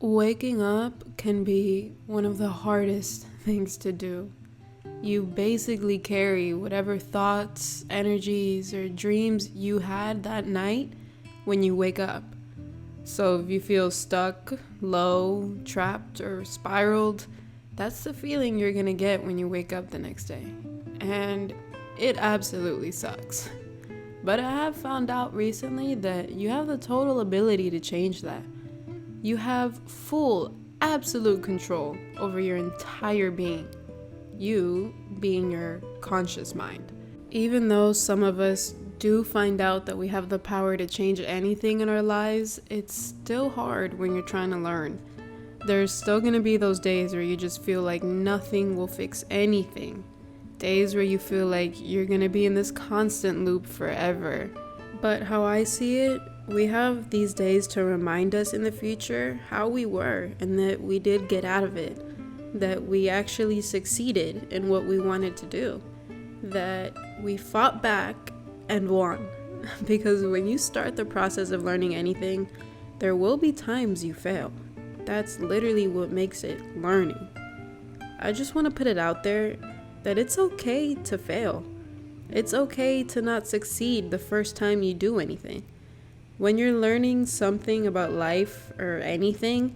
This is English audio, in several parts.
Waking up can be one of the hardest things to do. You basically carry whatever thoughts, energies, or dreams you had that night when you wake up. So if you feel stuck, low, trapped, or spiraled, that's the feeling you're gonna get when you wake up the next day. And it absolutely sucks. But I have found out recently that you have the total ability to change that. You have full, absolute control over your entire being. You being your conscious mind. Even though some of us do find out that we have the power to change anything in our lives, it's still hard when you're trying to learn. There's still going to be those days where you just feel like nothing will fix anything. Days where you feel like you're going to be in this constant loop forever. But how I see it, we have these days to remind us in the future how we were and that we did get out of it, that we actually succeeded in what we wanted to do, that we fought back and won. Because when you start the process of learning anything, there will be times you fail. That's literally what makes it learning. I just want to put it out there that it's okay to fail. It's okay to not succeed the first time you do anything. When you're learning something about life or anything,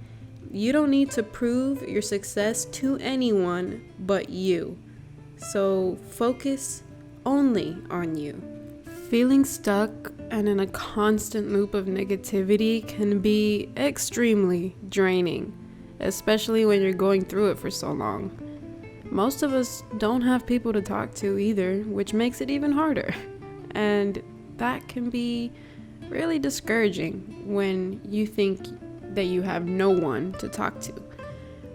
you don't need to prove your success to anyone but you. So focus only on you. Feeling stuck and in a constant loop of negativity can be extremely draining, especially when you're going through it for so long. Most of us don't have people to talk to either, which makes it even harder. And that can be really discouraging when you think that you have no one to talk to.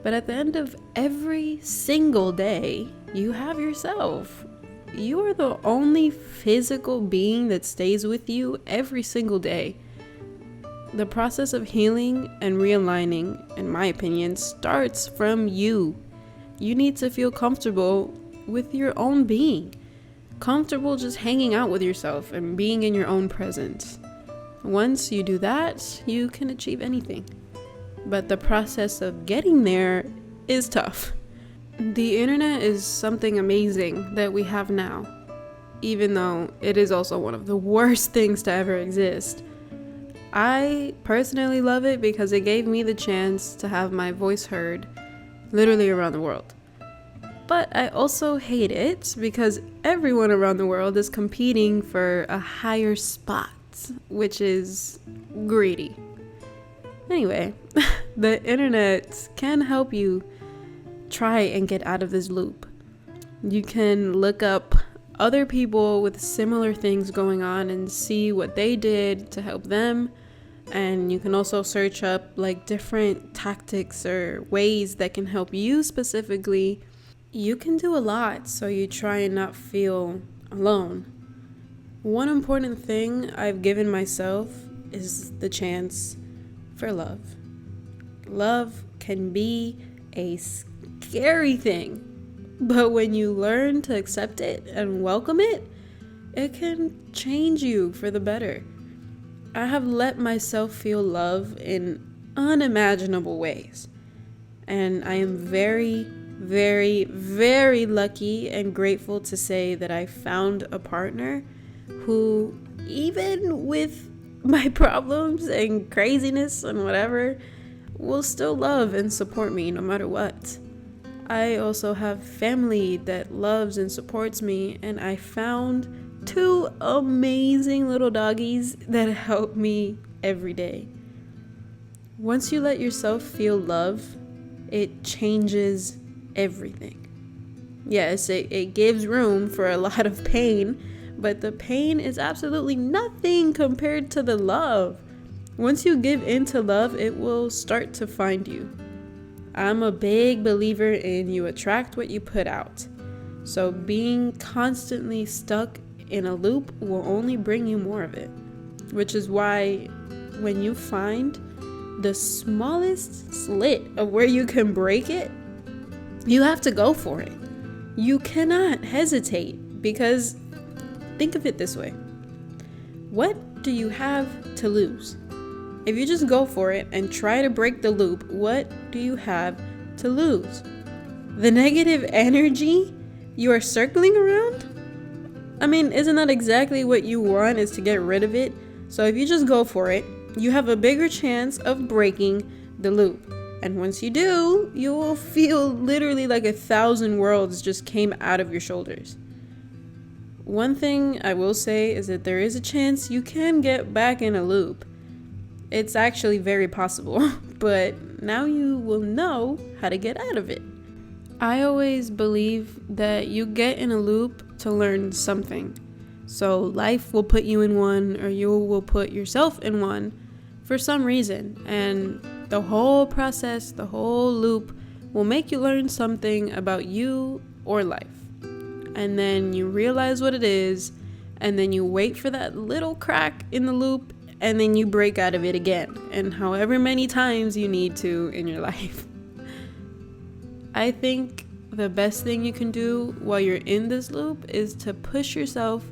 But at the end of every single day, you have yourself. You are the only physical being that stays with you every single day. The process of healing and realigning, in my opinion, starts from you. You need to feel comfortable with your own being. Comfortable just hanging out with yourself and being in your own presence. Once you do that, you can achieve anything. But the process of getting there is tough. The internet is something amazing that we have now, even though it is also one of the worst things to ever exist. I personally love it because it gave me the chance to have my voice heard literally around the world. But I also hate it because everyone around the world is competing for a higher spot, which is greedy. Anyway, the internet can help you try and get out of this loop. You can look up other people with similar things going on and see what they did to help them. And you can also search up like different tactics or ways that can help you specifically. You can do a lot, so you try and not feel alone. One important thing I've given myself is the chance for love. Love can be a scary thing, but when you learn to accept it and welcome it, it can change you for the better. I have let myself feel love in unimaginable ways, and I am very, very, very lucky and grateful to say that I found a partner who, even with my problems and craziness and whatever, will still love and support me no matter what. I also have family that loves and supports me, and I found 2 amazing little doggies that help me every day. Once you let yourself feel love, it changes everything. Yes, it gives room for a lot of pain, but the pain is absolutely nothing compared to the love. Once you give into love, it will start to find you. I'm a big believer in you attract what you put out. So being constantly stuck in a loop will only bring you more of it. Which is why when you find the smallest slit of where you can break it, you have to go for it. You cannot hesitate, because think of it this way. What do you have to lose? If you just go for it and try to break the loop, what do you have to lose? The negative energy you are circling around? I mean, isn't that exactly what you want, is to get rid of it? So if you just go for it, you have a bigger chance of breaking the loop. And once you do, you will feel literally like 1,000 worlds just came out of your shoulders. One thing I will say is that there is a chance you can get back in a loop. It's actually very possible, but now you will know how to get out of it. I always believe that you get in a loop to learn something. So life will put you in one, or you will put yourself in one for some reason. And the whole process, the whole loop will make you learn something about you or life. And then you realize what it is, and then you wait for that little crack in the loop, and then you break out of it again, and however many times you need to in your life. I think the best thing you can do while you're in this loop is to push yourself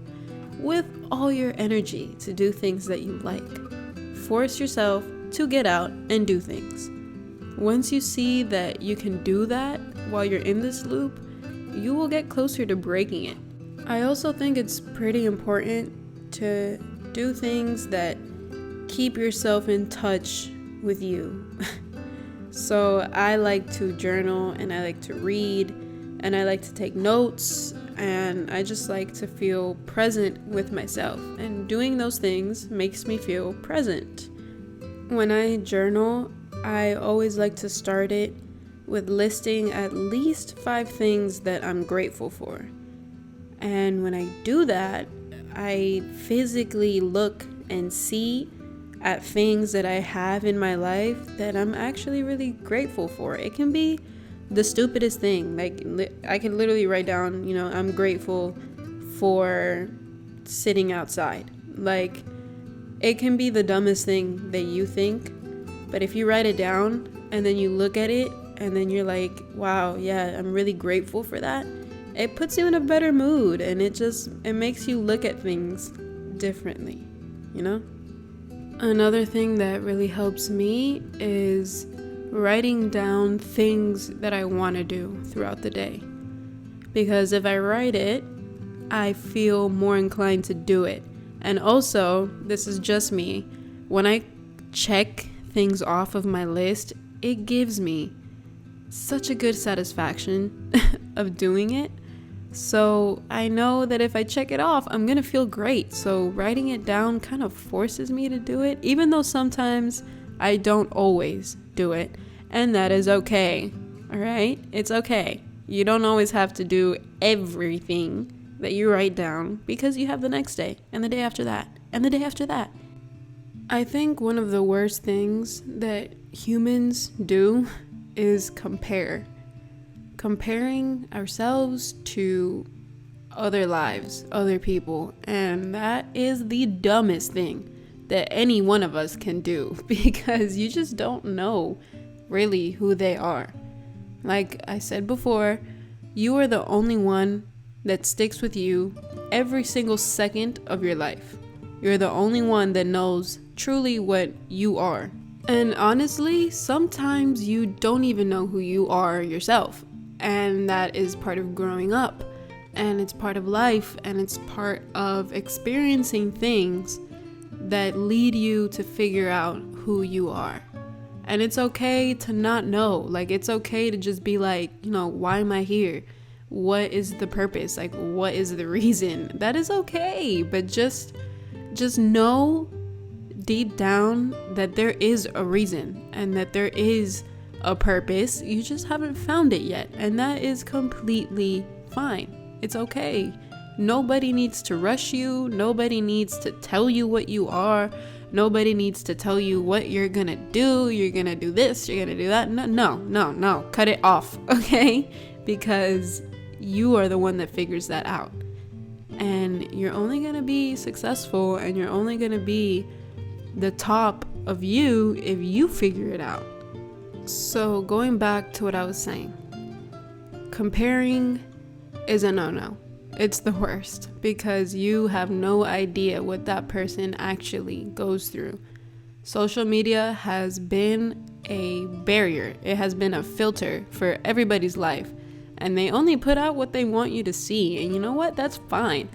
with all your energy to do things that you like. Force yourself to get out and do things. Once you see that you can do that while you're in this loop, you will get closer to breaking it. I also think it's pretty important to do things that keep yourself in touch with you. So I like to journal, and I like to read, and I like to take notes, and I just like to feel present with myself. And doing those things makes me feel present. When I journal, I always like to start it with listing at least 5 things that I'm grateful for. And when I do that, I physically look and see at things that I have in my life that I'm actually really grateful for. It can be the stupidest thing. Like, I can literally write down, I'm grateful for sitting outside. Like, it can be the dumbest thing that you think, but if you write it down and then you look at it and then you're like, wow, yeah, I'm really grateful for that, it puts you in a better mood, and it makes you look at things differently, Another thing that really helps me is writing down things that I want to do throughout the day. Because if I write it, I feel more inclined to do it. And also, this is just me, when I check things off of my list, it gives me such a good satisfaction of doing it. So I know that if I check it off, I'm gonna feel great. So writing it down kind of forces me to do it, even though sometimes I don't always do it. And that is okay. All right? It's okay. You don't always have to do everything that you write down, because you have the next day and the day after that and the day after that. I think one of the worst things that humans do is comparing ourselves to other lives, other people, and that is the dumbest thing that any one of us can do, because you just don't know really who they are. Like I said before, you are the only one that sticks with you every single second of your life. You're the only one that knows truly what you are. And honestly, sometimes you don't even know who you are yourself. And that is part of growing up, and it's part of life, and it's part of experiencing things that lead you to figure out who you are. And it's okay to not know. Like, it's okay to just be like, why am I here? What is the purpose? Like, what is the reason? That is okay. But just know deep down that there is a reason, and that there is a purpose. You just haven't found it yet, and that is completely fine. It's okay. Nobody needs to rush you. Nobody needs to tell you what you are. Nobody needs to tell you what you're gonna do. You're gonna do this, you're gonna do that. No. Cut it off, okay? Because you are the one that figures that out. And you're only gonna be successful, and you're only gonna be the top of you if you figure it out. So going back to what I was saying, comparing is a no-no. It's the worst, because you have no idea what that person actually goes through. Social media has been a barrier. It has been a filter for everybody's life. And they only put out what they want you to see. And you know what? That's fine.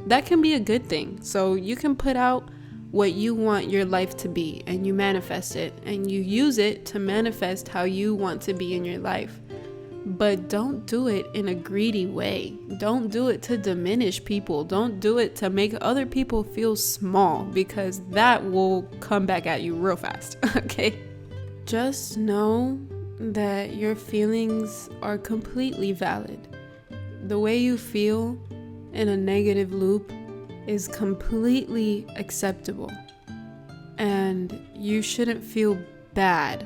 That can be a good thing. So you can put out what you want your life to be, and you manifest it, and you use it to manifest how you want to be in your life. But don't do it in a greedy way. Don't do it to diminish people. Don't do it to make other people feel small, because that will come back at you real fast. Okay? Just know that your feelings are completely valid. The way you feel in a negative loop is completely acceptable. And you shouldn't feel bad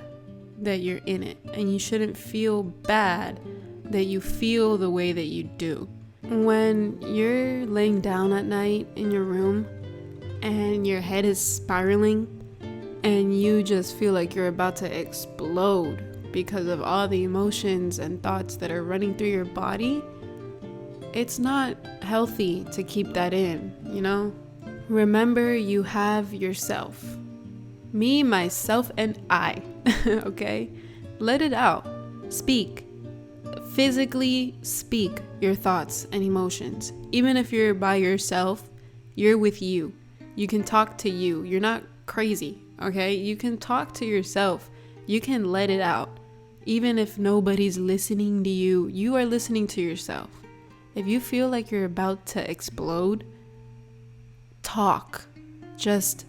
that you're in it. And you shouldn't feel bad that you feel the way that you do. When you're laying down at night in your room and your head is spiraling and you just feel like you're about to explode because of all the emotions and thoughts that are running through your body, it's not healthy to keep that in, you know? Remember, you have yourself. Me, myself, and I. Okay? Let it out. Speak. Physically speak your thoughts and emotions. Even if you're by yourself, you're with you. You can talk to you. You're not crazy, okay? You can talk to yourself. You can let it out. Even if nobody's listening to you, you are listening to yourself. If you feel like you're about to explode, talk. Just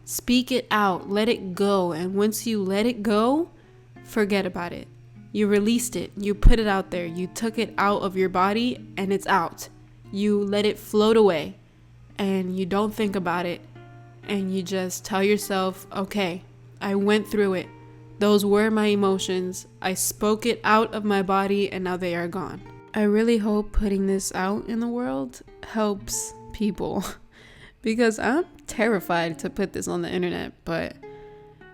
speak it out. Let it go. And once you let it go, forget about it. You released it. You put it out there. You took it out of your body and it's out. You let it float away and you don't think about it. And you just tell yourself, okay, I went through it. Those were my emotions. I spoke it out of my body and now they are gone. I really hope putting this out in the world helps people because I'm terrified to put this on the internet, but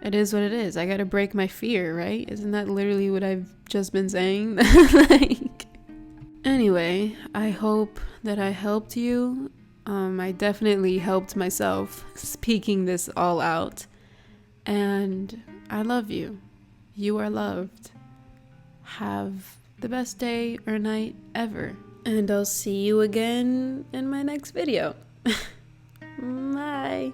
it is what it is. I gotta break my fear, right? Isn't that literally what I've just been saying? Anyway, I hope that I helped you. I definitely helped myself speaking this all out. And I love you. You are loved. Have the best day or night ever. And I'll see you again in my next video. Bye.